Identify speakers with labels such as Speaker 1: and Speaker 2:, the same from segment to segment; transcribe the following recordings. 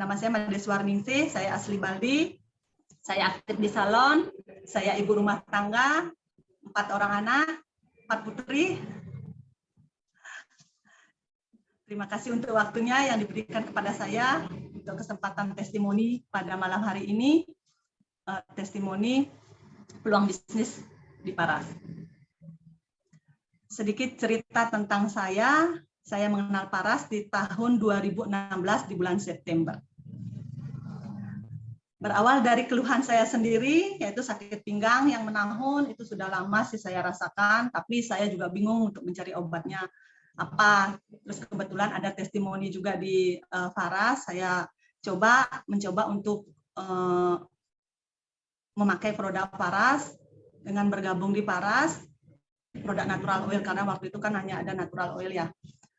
Speaker 1: Nama saya Made Suarningsih, saya asli Bali. Saya aktif di salon, saya ibu rumah tangga, 4 orang anak, 4 putri. Terima kasih untuk waktunya yang diberikan kepada saya untuk kesempatan testimoni pada malam hari ini. Testimoni peluang bisnis di Paras. Sedikit cerita tentang saya mengenal Paras di tahun 2016 di bulan September. Berawal dari keluhan saya sendiri, yaitu sakit pinggang yang menahun, itu sudah lama sih saya rasakan, tapi saya juga bingung untuk mencari obatnya apa. Terus kebetulan ada testimoni juga di Paras, saya mencoba untuk memakai produk Paras dengan bergabung di Paras, produk natural oil, karena waktu itu kan hanya ada natural oil ya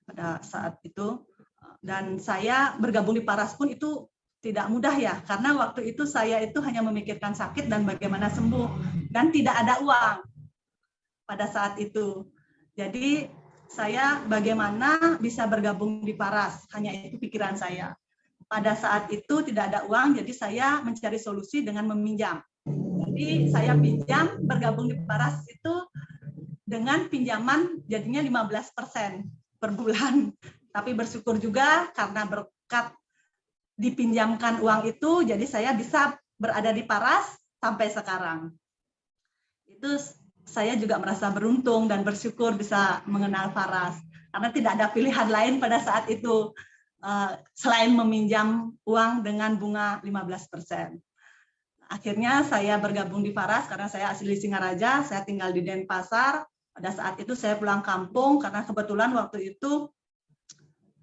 Speaker 1: pada saat itu. Dan saya bergabung di Paras pun itu tidak mudah ya, karena waktu itu saya itu hanya memikirkan sakit dan bagaimana sembuh, dan tidak ada uang pada saat itu. Jadi saya bagaimana bisa bergabung di Paras, hanya itu pikiran saya. Pada saat itu tidak ada uang, jadi saya mencari solusi dengan meminjam. Jadi saya pinjam, bergabung di Paras itu dengan pinjaman jadinya 15% per bulan. Tapi bersyukur juga karena berkat dipinjamkan uang itu, jadi saya bisa berada di Paras sampai sekarang. Itu saya juga merasa beruntung dan bersyukur bisa mengenal Paras. Karena tidak ada pilihan lain pada saat itu selain meminjam uang dengan bunga 15%. Akhirnya saya bergabung di Paras karena saya asli Singaraja, saya tinggal di Denpasar. Pada saat itu saya pulang kampung karena kebetulan waktu itu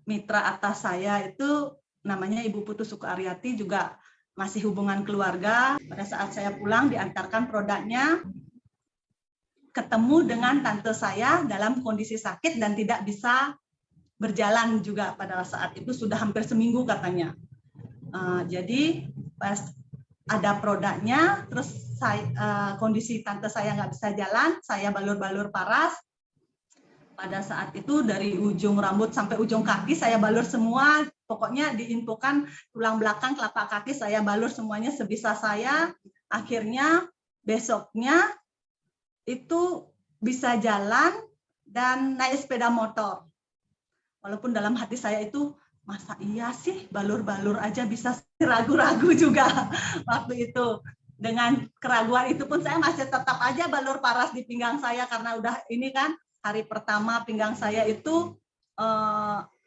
Speaker 1: mitra atas saya itu namanya Ibu Putu Sukaryati, juga masih hubungan keluarga. Pada saat saya pulang diantarkan produknya, ketemu dengan tante saya dalam kondisi sakit dan tidak bisa berjalan juga pada saat itu, sudah hampir seminggu katanya. Jadi pas ada produknya, terus kondisi tante saya nggak bisa jalan, saya balur-balur Paras. Pada saat itu dari ujung rambut sampai ujung kaki saya balur semua, pokoknya diinfokan tulang belakang, telapak kaki saya balur semuanya sebisa saya. Akhirnya besoknya itu bisa jalan dan naik sepeda motor. Walaupun dalam hati saya itu, masa iya sih balur-balur aja bisa, ragu-ragu juga waktu itu. Dengan keraguan itu pun saya masih tetap aja balur Paras di pinggang saya, karena udah ini kan hari pertama pinggang saya itu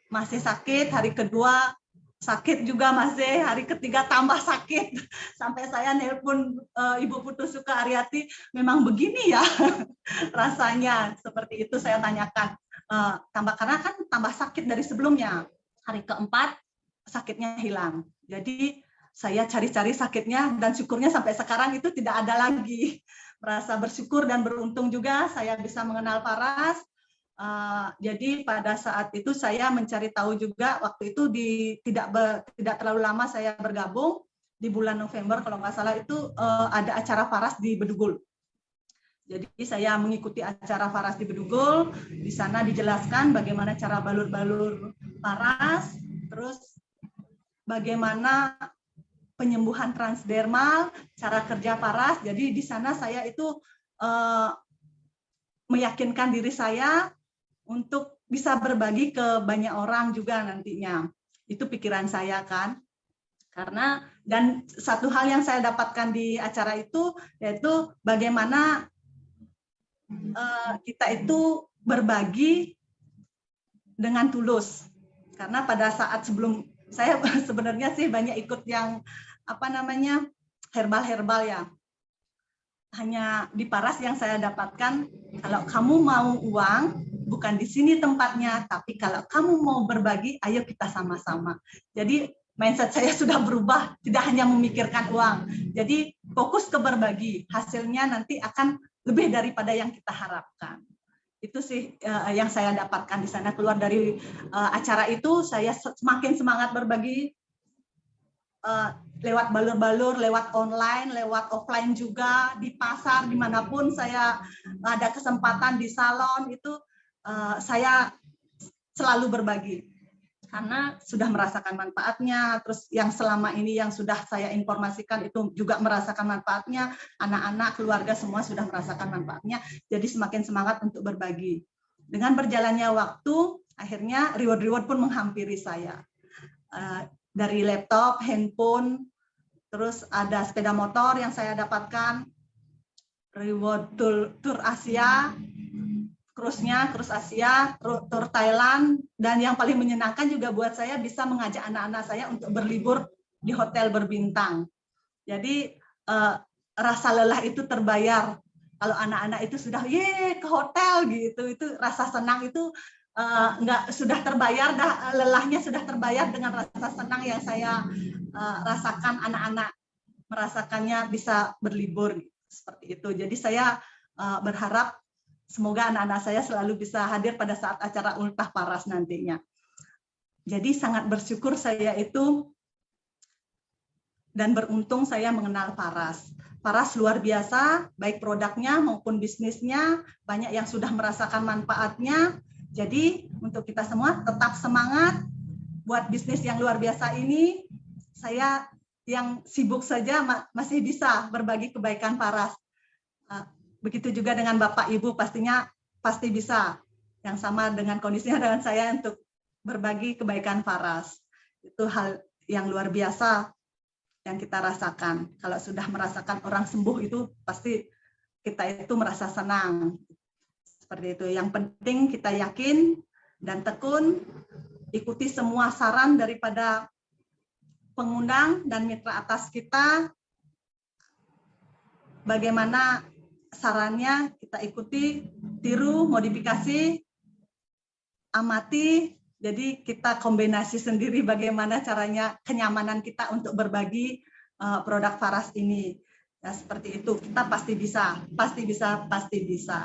Speaker 1: masih sakit, hari kedua sakit juga masih, hari ketiga tambah sakit. Sampai saya nelpon Ibu Putu Sukaryati, memang begini ya rasanya, seperti itu saya tanyakan. Karena kan tambah sakit dari sebelumnya. Hari keempat sakitnya hilang. Jadi saya cari-cari sakitnya dan syukurnya sampai sekarang itu tidak ada lagi. Merasa bersyukur dan beruntung juga saya bisa mengenal Paras. Jadi pada saat itu saya mencari tahu juga, waktu itu tidak terlalu lama saya bergabung, di bulan November kalau nggak salah itu ada acara Paras di Bedugul. Jadi saya mengikuti acara Paras di Bedugul, di sana dijelaskan bagaimana cara balur-balur Paras, terus bagaimana penyembuhan transdermal, cara kerja Paras. Jadi di sana saya itu meyakinkan diri saya untuk bisa berbagi ke banyak orang juga nantinya. Itu pikiran saya kan. Karena dan satu hal yang saya dapatkan di acara itu yaitu bagaimana kita itu berbagi dengan tulus. Karena pada saat sebelum saya sebenarnya sih banyak ikut yang herbal ya. Hanya di Paras yang saya dapatkan, kalau kamu mau uang bukan di sini tempatnya, tapi kalau kamu mau berbagi, ayo kita sama-sama. Jadi mindset saya sudah berubah, tidak hanya memikirkan uang. Jadi fokus ke berbagi, hasilnya nanti akan lebih daripada yang kita harapkan. Itu sih yang saya dapatkan di sana. Keluar dari acara itu, saya semakin semangat berbagi lewat balur-balur, lewat online, lewat offline juga, di pasar, dimanapun saya ada kesempatan, di salon, itu saya selalu berbagi. karena sudah merasakan manfaatnya. Terus yang selama ini yang sudah saya informasikan itu juga merasakan manfaatnya, anak-anak, keluarga semua sudah merasakan manfaatnya, jadi semakin semangat untuk berbagi. Dengan berjalannya waktu, akhirnya reward-reward pun menghampiri saya. Dari laptop, handphone, terus ada sepeda motor yang saya dapatkan, reward tur Asia, cruise Asia, tur Thailand, dan yang paling menyenangkan juga buat saya bisa mengajak anak-anak saya untuk berlibur di hotel berbintang. Jadi rasa lelah itu terbayar. Kalau anak-anak itu sudah ke hotel gitu, itu rasa senang itu sudah terbayar, lelahnya sudah terbayar dengan rasa senang yang saya rasakan anak-anak merasakannya bisa berlibur seperti itu. Jadi saya berharap semoga anak-anak saya selalu bisa hadir pada saat acara Ultah Paras nantinya. Jadi sangat bersyukur saya itu dan beruntung saya mengenal Paras. Paras luar biasa, baik produknya maupun bisnisnya, banyak yang sudah merasakan manfaatnya. Jadi untuk kita semua tetap semangat buat bisnis yang luar biasa ini. Saya yang sibuk saja masih bisa berbagi kebaikan Paras. Begitu juga dengan Bapak Ibu pasti bisa yang sama dengan kondisinya dengan saya untuk berbagi kebaikan Paras. Itu hal yang luar biasa yang kita rasakan. Kalau sudah merasakan orang sembuh itu pasti kita itu merasa senang. Seperti itu. Yang penting kita yakin dan tekun, ikuti semua saran daripada pengundang dan mitra atas kita. Bagaimana sarannya kita ikuti, tiru, modifikasi, amati. Jadi kita kombinasi sendiri bagaimana caranya kenyamanan kita untuk berbagi produk Paras ini. Ya, seperti itu. Kita pasti bisa, pasti bisa, pasti bisa.